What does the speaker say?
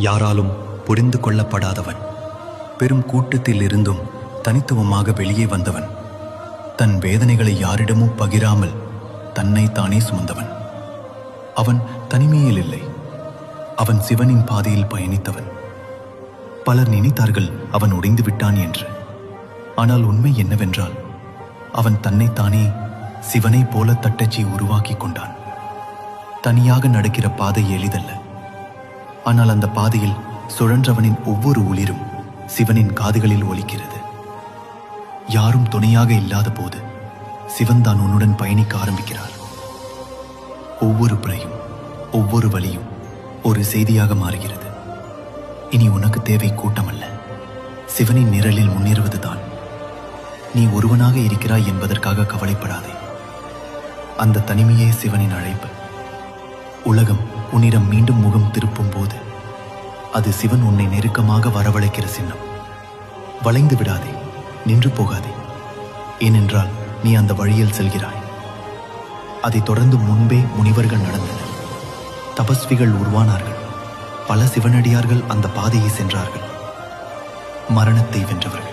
யாராலும் புரிந்து கொள்ளப்படாதவன், பெரும் கூட்டத்தில் இருந்தும் தனித்துவமாக வெளியே வந்தவன், தன் வேதனைகளை யாரிடமும் பகிராமல் தன்னை தானே சுமந்தவன். அவன் தனிமையில் இல்லை, அவன் சிவனின் பாதையில் பயணித்தவன். பலர் நினைத்தார்கள் அவன் உடைந்து விட்டான் என்று. ஆனால் உண்மை என்னவென்றால், அவன் தன்னைத்தானே சிவனைப் போல தட்டச்சி உருவாக்கி கொண்டான். தனியாக நடக்கிற பாதை எளிதல்ல. ஆனால் அந்த பாதையில் சுழன்றவனின் ஒவ்வொரு உளிரும் சிவனின் காதுகளில் ஒலிக்கிறது. யாரும் துணையாக இல்லாத போது சிவன் தான் உன்னுடன் பயணிக்க ஆரம்பிக்கிறார். ஒவ்வொரு பிழையும் ஒவ்வொரு வழியும் ஒரு செய்தியாக மாறுகிறது. இனி உனக்கு தேவை கூட்டமல்ல, சிவனின் நிழலில் முன்னேறுவதுதான். நீ ஒருவனாக இருக்கிறாய் என்பதற்காக கவலைப்படாதே. அந்த தனிமையே சிவனின் அழைப்பு. உலகம் உன்னிடம் மீண்டும் முகம் திருப்பும் போது அது சிவன் உன்னை நெருக்கமாக வரவழைக்கிற சின்னம். வளைந்து விடாதே, நின்று போகாதே. ஏனென்றால் நீ அந்த வழியில் செல்கிறாய். அதை தொடர்ந்து முன்பே முனிவர்கள் நடந்தனர், தபஸ்விகள் உருவானார்கள், பல சிவனடியார்கள் அந்த பாதையை சென்றார்கள். மரணத்தை வென்றவர்கள்.